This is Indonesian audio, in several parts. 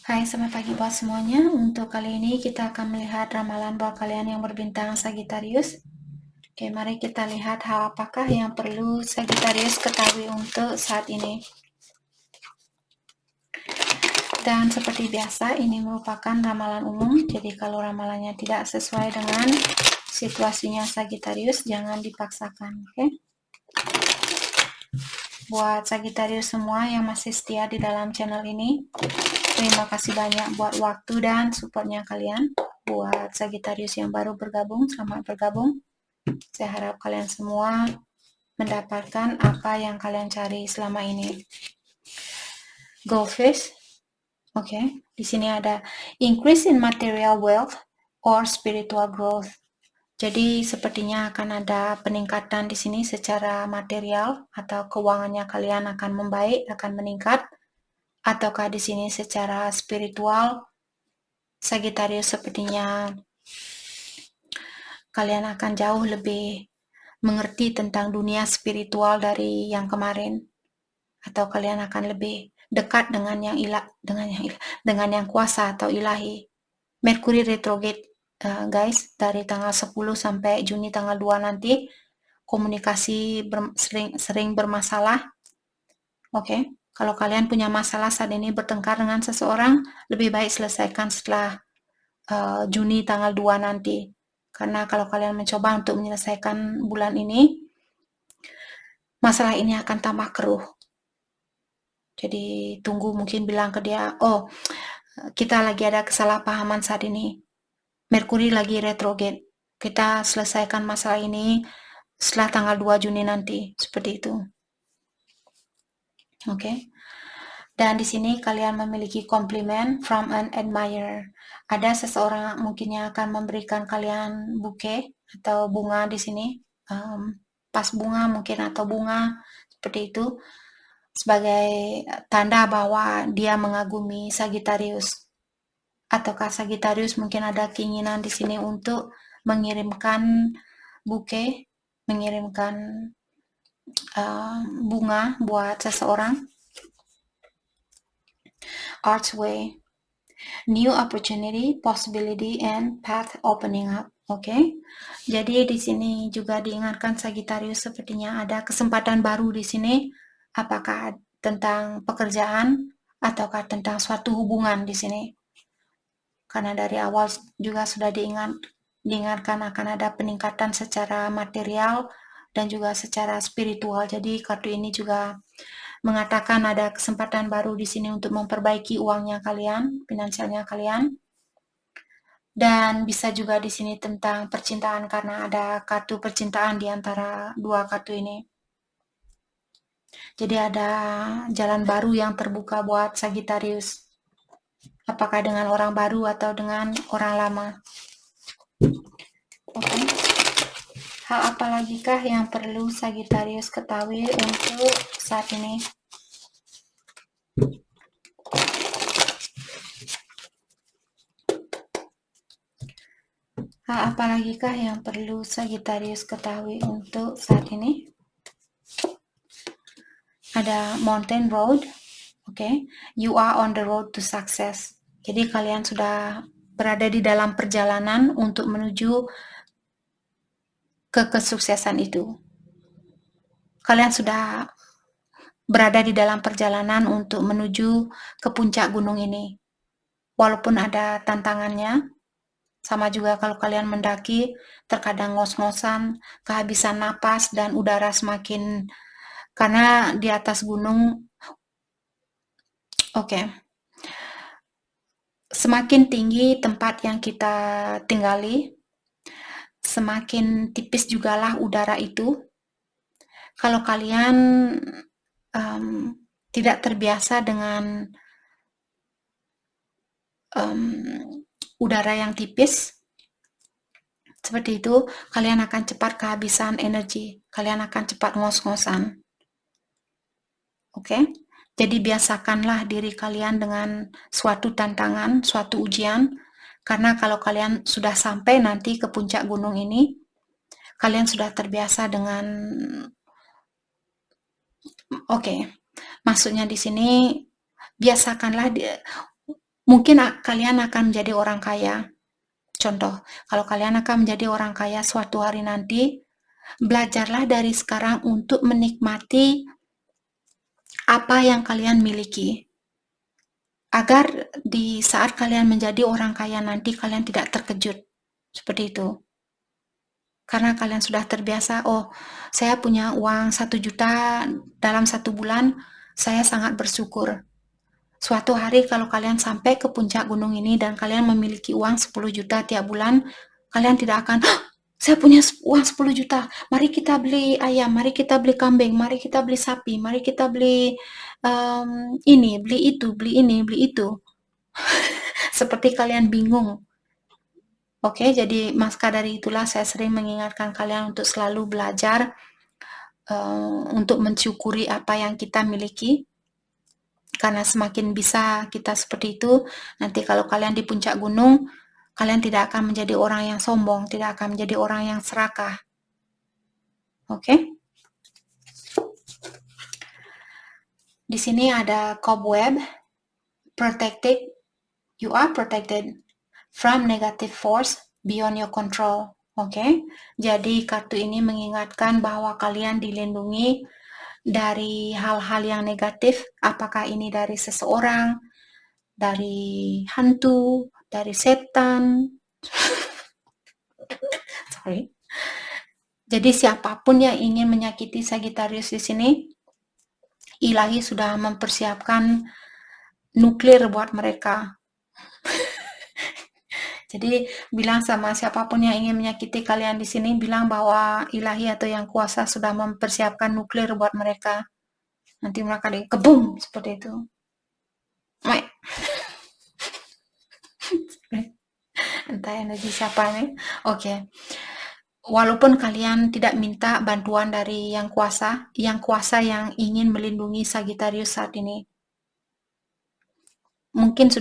Hai, selamat pagi buat semuanya. Untuk kali ini kita akan melihat ramalan buat kalian yang berbintang Sagittarius. Oke, mari kita lihat hal apakah yang perlu Sagittarius ketahui untuk saat ini. Dan seperti biasa, ini merupakan ramalan umum. Jadi kalau ramalannya tidak sesuai dengan situasinya Sagittarius, jangan dipaksakan, oke? Buat Sagittarius semua yang masih setia di dalam channel ini, terima kasih banyak buat waktu dan supportnya kalian. Buat Sagittarius yang baru bergabung, selamat bergabung. Saya harap kalian semua mendapatkan apa yang kalian cari selama ini. Goldfish, oke. Di sini ada increase in material wealth or spiritual growth. Jadi sepertinya akan ada peningkatan di sini secara material atau keuangannya kalian akan membaik, akan meningkat. Ataukah di sini secara spiritual, Sagittarius sepertinya kalian akan jauh lebih mengerti tentang dunia spiritual dari yang kemarin, atau kalian akan lebih dekat dengan yang kuasa atau ilahi. Merkuri retrograde, guys, dari tanggal 10 sampai Juni tanggal 2 nanti komunikasi sering bermasalah. Oke, kalau kalian punya masalah saat ini bertengkar dengan seseorang, lebih baik selesaikan setelah Juni tanggal 2 nanti. Karena kalau kalian mencoba untuk menyelesaikan bulan ini, masalah ini akan tambah keruh. Jadi tunggu, mungkin bilang ke dia, oh kita lagi ada kesalahpahaman saat ini, Merkuri lagi retrograde, kita selesaikan masalah ini setelah tanggal 2 Juni nanti, seperti itu. Oke. Dan di sini kalian memiliki komplimen from an admirer. Ada seseorang mungkin yang akan memberikan kalian bouquet atau bunga di sini, pas bunga mungkin atau bunga seperti itu, sebagai tanda bahwa dia mengagumi Sagittarius. Ataukah Sagittarius mungkin ada keinginan di sini untuk mengirimkan bouquet, mengirimkan bunga buat seseorang. Archway, new opportunity, possibility, and path opening up. Oke, jadi di sini juga diingatkan Sagittarius sepertinya ada kesempatan baru di sini. Apakah tentang pekerjaan ataukah tentang suatu hubungan di sini? Karena dari awal juga sudah diingatkan akan ada peningkatan secara material dan juga secara spiritual. Jadi kartu ini juga mengatakan ada kesempatan baru di sini untuk memperbaiki uangnya kalian, finansialnya kalian. Dan bisa juga di sini tentang percintaan karena ada kartu percintaan di antara dua kartu ini. Jadi ada jalan baru yang terbuka buat Sagittarius. Apakah dengan orang baru atau dengan orang lama? Oke. Hal apa lagikah yang perlu Sagittarius ketahui untuk saat ini? Hal apa lagikah yang perlu Sagittarius ketahui untuk saat ini? Ada mountain road, oke. You are on the road to success. Jadi kalian sudah berada di dalam perjalanan untuk menuju ke kesuksesan itu. Kalian sudah berada di dalam perjalanan untuk menuju ke puncak gunung ini. Walaupun ada tantangannya, sama juga kalau kalian mendaki, terkadang ngos-ngosan, kehabisan napas, dan udara semakin, karena di atas gunung, oke. Semakin tinggi tempat yang kita tinggali, semakin tipis jugalah udara itu. Kalau kalian tidak terbiasa dengan udara yang tipis, seperti itu, kalian akan cepat kehabisan energi. Kalian akan cepat ngos-ngosan. Oke? Jadi biasakanlah diri kalian dengan suatu tantangan, suatu ujian. Karena kalau kalian sudah sampai nanti ke puncak gunung ini, kalian sudah terbiasa dengan maksudnya di sini biasakanlah Mungkin kalian akan menjadi orang kaya. Contoh, kalau kalian akan menjadi orang kaya suatu hari nanti, belajarlah dari sekarang untuk menikmati apa yang kalian miliki. Agar di saat kalian menjadi orang kaya nanti, kalian tidak terkejut. Seperti itu. Karena kalian sudah terbiasa, oh, saya punya uang 1 juta dalam 1 bulan, saya sangat bersyukur. Suatu hari kalau kalian sampai ke puncak gunung ini dan kalian memiliki uang 10 juta tiap bulan, kalian tidak akan, saya punya uang 10 juta, mari kita beli ayam, mari kita beli kambing, mari kita beli sapi, mari kita beli ini, beli itu, beli ini, beli itu. Seperti kalian bingung. Oke, jadi maka dari itulah saya sering mengingatkan kalian untuk selalu belajar untuk mensyukuri apa yang kita miliki. Karena semakin bisa kita seperti itu, nanti kalau kalian di puncak gunung, kalian tidak akan menjadi orang yang sombong, tidak akan menjadi orang yang serakah. Oke? Di sini ada cobweb, protected, you are protected from negative force beyond your control. Oke? Jadi kartu ini mengingatkan bahwa kalian dilindungi dari hal-hal yang negatif, apakah ini dari seseorang, dari hantu, dari setan. Sorry. Jadi siapapun yang ingin menyakiti Sagittarius di sini, ilahi sudah mempersiapkan nuklir buat mereka. Jadi bilang sama siapapun yang ingin menyakiti kalian di sini, bilang bahwa ilahi atau yang kuasa sudah mempersiapkan nuklir buat mereka. Nanti mereka kebum seperti itu. Entah energi siapa nih. Oke. Walaupun kalian tidak minta bantuan dari yang kuasa yang ingin melindungi Sagittarius saat ini. Mungkin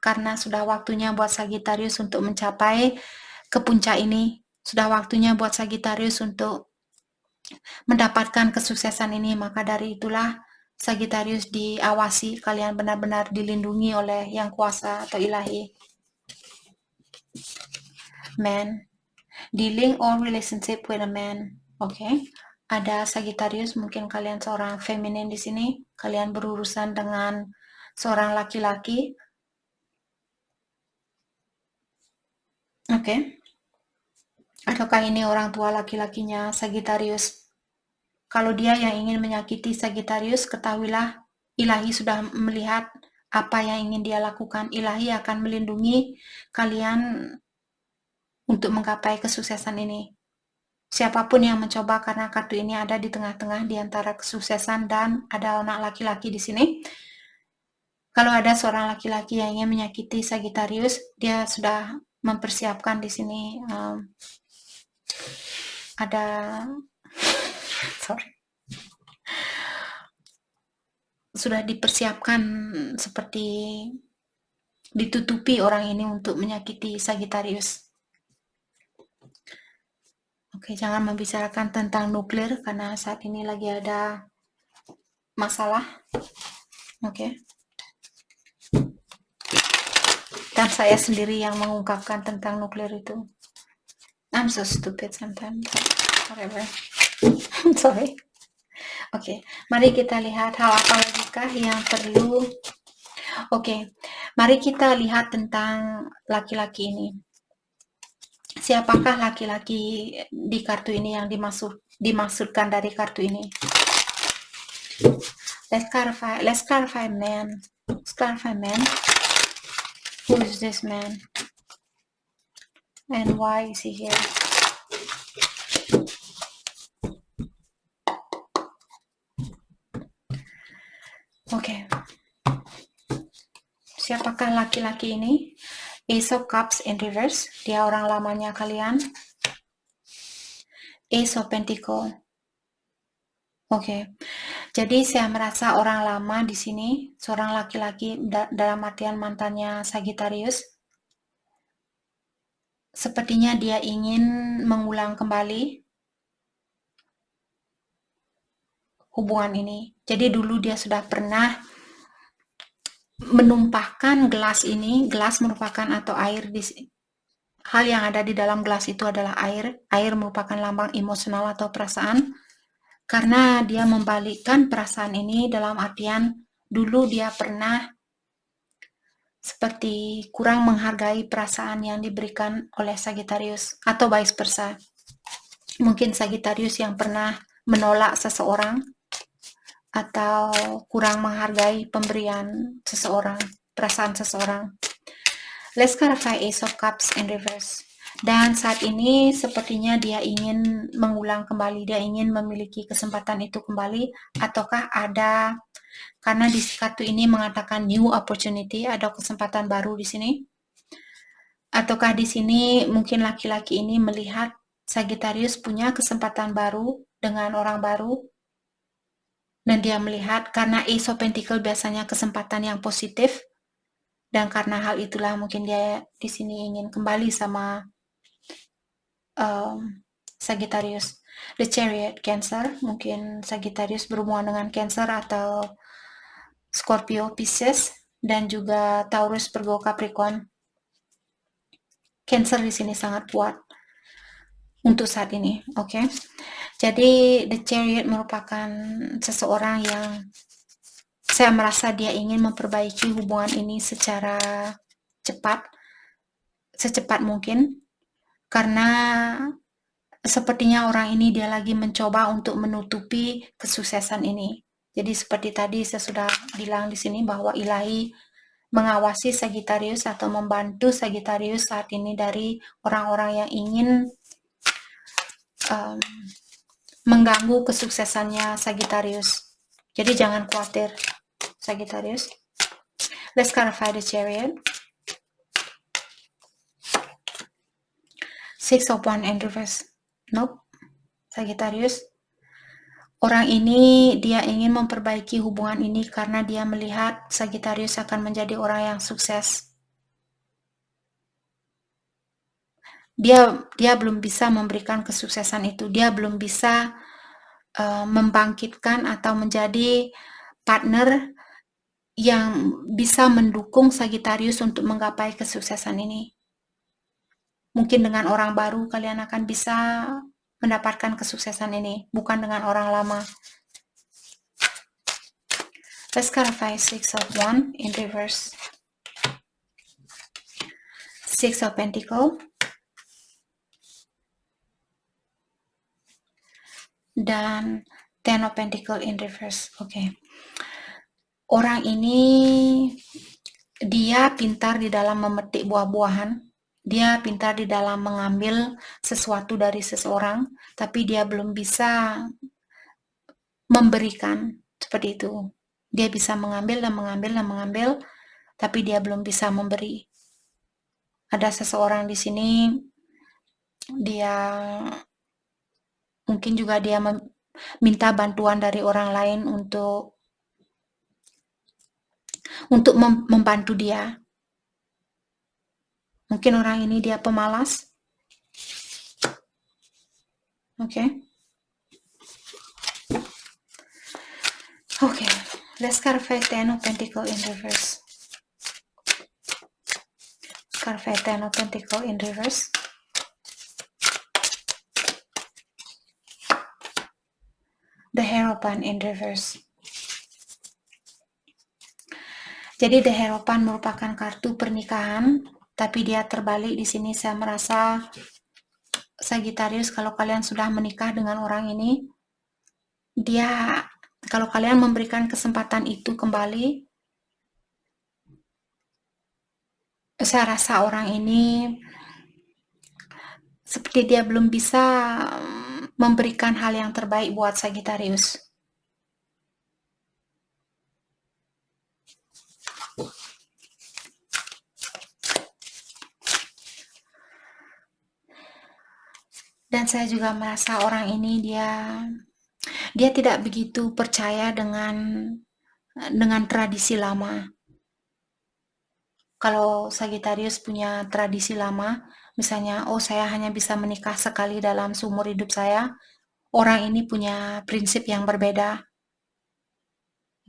karena sudah waktunya buat Sagittarius untuk mencapai ke puncak ini. Sudah waktunya buat Sagittarius untuk mendapatkan kesuksesan ini. Maka dari itulah Sagittarius diawasi, kalian benar-benar dilindungi oleh yang kuasa atau ilahi. Man. Dealing or relationship with a man. Oke. Ada Sagittarius, mungkin kalian seorang feminin di sini. Kalian berurusan dengan seorang laki-laki. Oke. Ataukah ini orang tua laki-lakinya Sagittarius? Kalau dia yang ingin menyakiti Sagittarius, ketahuilah ilahi sudah melihat apa yang ingin dia lakukan. Ilahi akan melindungi kalian untuk menggapai kesuksesan ini. Siapapun yang mencoba, karena kartu ini ada di tengah-tengah di antara kesuksesan dan ada anak laki-laki di sini. Kalau ada seorang laki-laki yang ingin menyakiti Sagittarius, dia sudah mempersiapkan di sini ada sudah dipersiapkan seperti ditutupi orang ini untuk menyakiti Sagittarius. Oke, jangan membicarakan tentang nuklir karena saat ini lagi ada masalah. Oke. Dan saya sendiri yang mengungkapkan tentang nuklir itu. I'm so stupid sometimes. Whatever. Sorry. Oke, mari kita lihat hal apa lagi kah yang perlu. Oke, mari kita lihat tentang laki-laki ini. Siapakah laki-laki di kartu ini yang dimaksudkan dari kartu ini? Let's clarify man. Let's clarify man. Who is this man? And why is he here? Oke. Siapakah laki-laki ini? Ace of Cups in reverse. Dia orang lamanya kalian. Ace of Pentacles. Oke. Jadi saya merasa orang lama di sini, seorang laki-laki dalam artian mantannya Sagittarius. Sepertinya dia ingin mengulang kembali hubungan ini. Jadi dulu dia sudah pernah menumpahkan gelas ini, gelas merupakan atau air hal yang ada di dalam gelas itu adalah air. Air merupakan lambang emosional atau perasaan. Karena dia membalikkan perasaan ini dalam artian dulu dia pernah seperti kurang menghargai perasaan yang diberikan oleh Sagittarius atau vice versa. Mungkin Sagittarius yang pernah menolak seseorang atau kurang menghargai pemberian seseorang, perasaan seseorang. Let's clarify Ace of Cups in reverse. Dan saat ini sepertinya dia ingin mengulang kembali, dia ingin memiliki kesempatan itu kembali, ataukah ada, karena di kartu ini mengatakan new opportunity, ada kesempatan baru di sini. Ataukah di sini mungkin laki-laki ini melihat Sagittarius punya kesempatan baru dengan orang baru, dan dia melihat karena Ace of Pentacle biasanya kesempatan yang positif, dan karena hal itulah mungkin dia di sini ingin kembali sama Sagittarius. The Chariot, Cancer, mungkin Sagittarius berhubungan dengan Cancer atau Scorpio, Pisces, dan juga Taurus, Virgo, Capricorn. Cancer di sini sangat kuat untuk saat ini, oke? Jadi The Chariot merupakan seseorang yang saya merasa dia ingin memperbaiki hubungan ini secara cepat, secepat mungkin, karena sepertinya orang ini dia lagi mencoba untuk menutupi kesuksesan ini. Jadi seperti tadi saya sudah bilang di sini bahwa Ilahi mengawasi Sagittarius atau membantu Sagittarius saat ini dari orang-orang yang ingin mengganggu kesuksesannya Sagittarius. Jadi jangan khawatir, Sagittarius. Let's clarify the Chariot. Six of Wands in reverse. Nope. Sagittarius. Orang ini dia ingin memperbaiki hubungan ini karena dia melihat Sagittarius akan menjadi orang yang sukses. Dia belum bisa memberikan kesuksesan itu. Dia belum bisa membangkitkan atau menjadi partner yang bisa mendukung Sagittarius untuk menggapai kesuksesan ini. Mungkin dengan orang baru kalian akan bisa mendapatkan kesuksesan ini, bukan dengan orang lama. Let's clarify Six of Wands in reverse. Six of Pentacles. Dan Ten of Pentacles in reverse. Oke. Orang ini dia pintar di dalam memetik buah-buahan. Dia pintar di dalam mengambil sesuatu dari seseorang, tapi dia belum bisa memberikan seperti itu. Dia bisa mengambil dan mengambil dan mengambil, tapi dia belum bisa memberi. Ada seseorang di sini, dia mungkin juga dia minta bantuan dari orang lain untuk membantu dia. Mungkin orang ini dia pemalas. Oke. Oke. Let's clarify Ten of Pentacles in reverse. Clarify Ten of Pentacles in reverse. The Hierophant in reverse. Jadi The Hierophant merupakan kartu pernikahan, tapi dia terbalik di sini. Saya merasa Sagittarius, kalau kalian sudah menikah dengan orang ini, kalau kalian memberikan kesempatan itu kembali, saya rasa orang ini seperti dia belum bisa memberikan hal yang terbaik buat Sagittarius. Dan saya juga merasa orang ini dia tidak begitu percaya dengan tradisi lama. Kalau Sagittarius punya tradisi lama, misalnya, saya hanya bisa menikah sekali dalam seumur hidup saya, orang ini punya prinsip yang berbeda.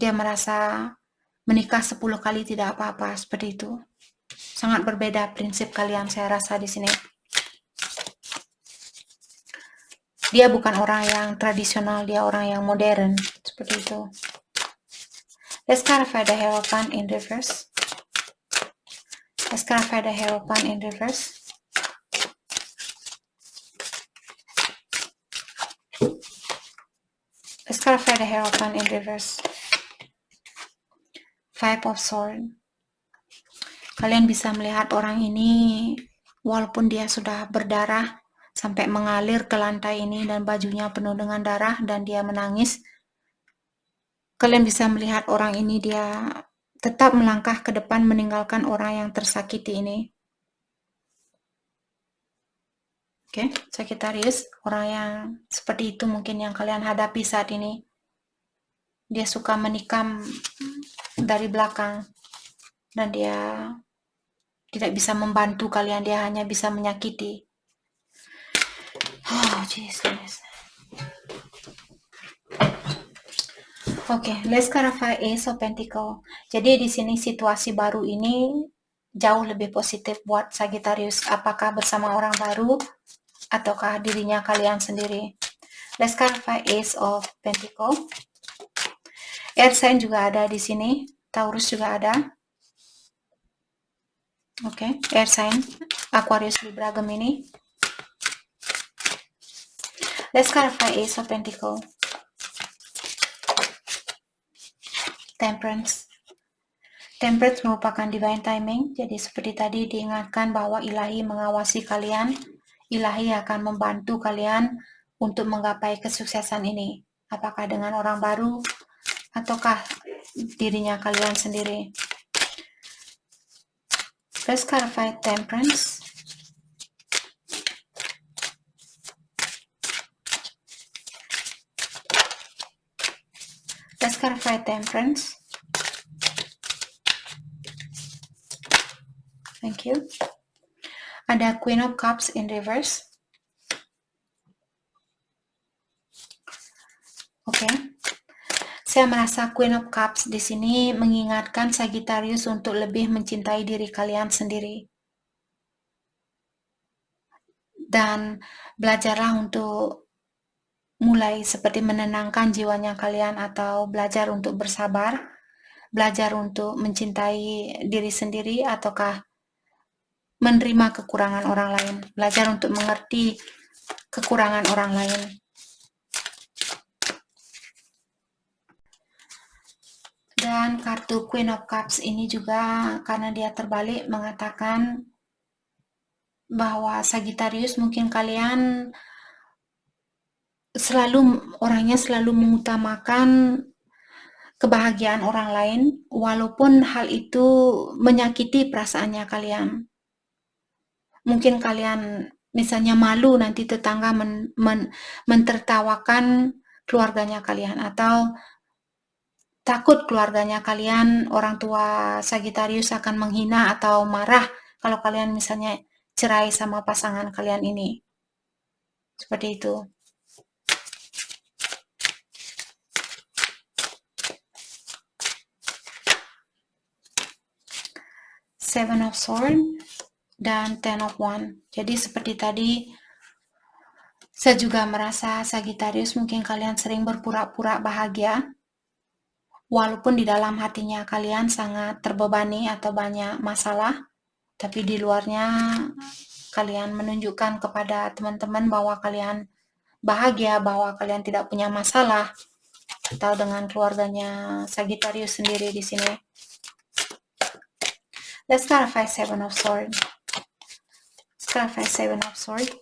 Dia merasa menikah 10 kali tidak apa-apa, seperti itu. Sangat berbeda prinsip kalian, saya rasa di sini. Dia bukan orang yang tradisional, dia orang yang modern, seperti itu. Let's clarify the Hierophant in reverse. Let's clarify the Hierophant in reverse. Let's clarify the Hierophant in reverse. Five of Swords. Kalian bisa melihat orang ini, walaupun dia sudah berdarah sampai mengalir ke lantai ini dan bajunya penuh dengan darah dan dia menangis, kalian bisa melihat orang ini dia tetap melangkah ke depan meninggalkan orang yang tersakiti ini. Oke, Sagittarius, orang yang seperti itu mungkin yang kalian hadapi saat ini. Dia suka menikam dari belakang dan dia tidak bisa membantu kalian, dia hanya bisa menyakiti. Oh, Jesus. Oke, let's clarify Ace of Pentacle. Jadi di sini situasi baru ini jauh lebih positif buat Sagittarius. Apakah bersama orang baru ataukah dirinya kalian sendiri? Let's clarify Ace of Pentacle. Air sign juga ada di sini, Taurus juga ada. Oke, air sign Aquarius, Libra, Gemini. Let's clarify Ace of Pentacle. Temperance. Temperance merupakan divine timing, jadi seperti tadi diingatkan bahwa ilahi mengawasi kalian, ilahi akan membantu kalian untuk menggapai kesuksesan ini. Apakah dengan orang baru ataukah dirinya kalian sendiri? Let's clarify Temperance. Let's clarify Temperance. Thank you. Ada Queen of Cups in reverse. Oke. Saya merasa Queen of Cups di sini mengingatkan Sagittarius untuk lebih mencintai diri kalian sendiri. Dan belajarlah untuk mulai seperti menenangkan jiwanya kalian atau belajar untuk bersabar, belajar untuk mencintai diri sendiri ataukah menerima kekurangan orang lain, belajar untuk mengerti kekurangan orang lain. Dan kartu Queen of Cups ini juga karena dia terbalik mengatakan bahwa Sagittarius mungkin kalian orangnya selalu mengutamakan kebahagiaan orang lain walaupun hal itu menyakiti perasaannya kalian. Mungkin kalian misalnya malu nanti tetangga mentertawakan keluarganya kalian atau takut keluarganya kalian, orang tua Sagittarius akan menghina atau marah kalau kalian misalnya cerai sama pasangan kalian ini. Seperti itu. Seven of Swords dan Ten of Wands. Jadi seperti tadi, saya juga merasa Sagittarius mungkin kalian sering berpura-pura bahagia, walaupun di dalam hatinya kalian sangat terbebani atau banyak masalah, tapi di luarnya kalian menunjukkan kepada teman-teman bahwa kalian bahagia, bahwa kalian tidak punya masalah, atau dengan keluarganya Sagittarius sendiri di sini. Let's clarify Seven of Swords. Let's clarify Seven of Swords.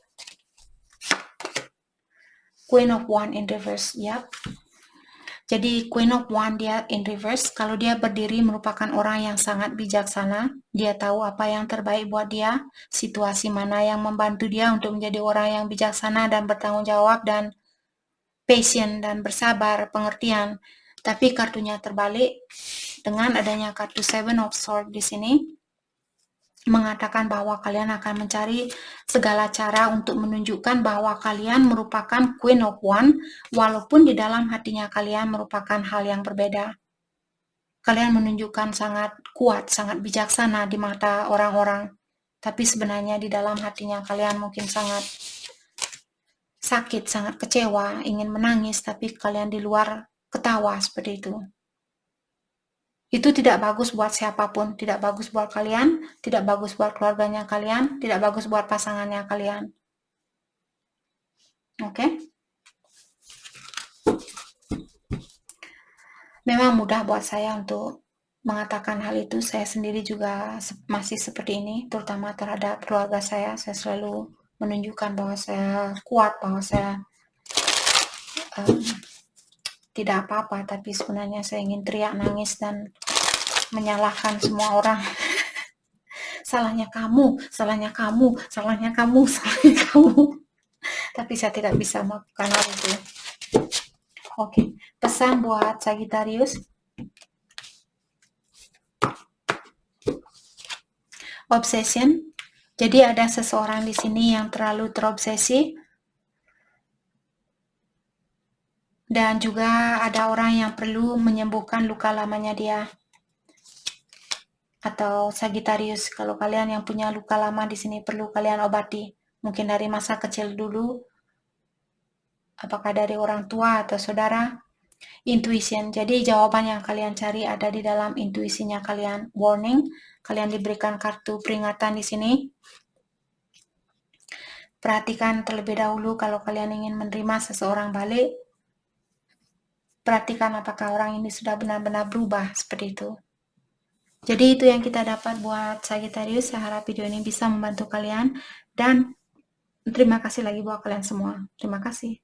Queen of Wands in reverse, yap. Jadi Queen of Wands dia in reverse, kalau dia berdiri merupakan orang yang sangat bijaksana, dia tahu apa yang terbaik buat dia, situasi mana yang membantu dia untuk menjadi orang yang bijaksana dan bertanggung jawab dan patient dan bersabar, pengertian. Tapi kartunya terbalik dengan adanya kartu Seven of Swords di sini mengatakan bahwa kalian akan mencari segala cara untuk menunjukkan bahwa kalian merupakan Queen of Wands walaupun di dalam hatinya kalian merupakan hal yang berbeda. Kalian menunjukkan sangat kuat, sangat bijaksana di mata orang-orang, tapi sebenarnya di dalam hatinya kalian mungkin sangat sakit, sangat kecewa, ingin menangis, tapi kalian di luar ketawa seperti itu. Itu tidak bagus buat siapapun, tidak bagus buat kalian, tidak bagus buat keluarganya kalian, tidak bagus buat pasangannya kalian. Oke? Memang mudah buat saya untuk mengatakan hal itu. Saya sendiri juga masih seperti ini, terutama terhadap keluarga saya. Saya selalu menunjukkan bahwa saya kuat, bahwa saya tidak apa-apa, tapi sebenarnya saya ingin teriak, nangis, dan menyalahkan semua orang. Salahnya kamu, salahnya kamu, salahnya kamu, salahnya kamu. Tapi saya tidak bisa melakukan hal itu. Oke, pesan buat Sagittarius. Obsession. Jadi ada seseorang di sini yang terlalu terobsesi. Dan juga ada orang yang perlu menyembuhkan luka lamanya dia. Atau Sagittarius, kalau kalian yang punya luka lama di sini perlu kalian obati. Mungkin dari masa kecil dulu, apakah dari orang tua atau saudara. Intuition, jadi jawaban yang kalian cari ada di dalam intuisinya kalian. Warning, kalian diberikan kartu peringatan di sini. Perhatikan terlebih dahulu kalau kalian ingin menerima seseorang balik. Perhatikan apakah orang ini sudah benar-benar berubah seperti itu. Jadi itu yang kita dapat buat Sagittarius. Saya harap video ini bisa membantu kalian. Dan terima kasih lagi buat kalian semua. Terima kasih.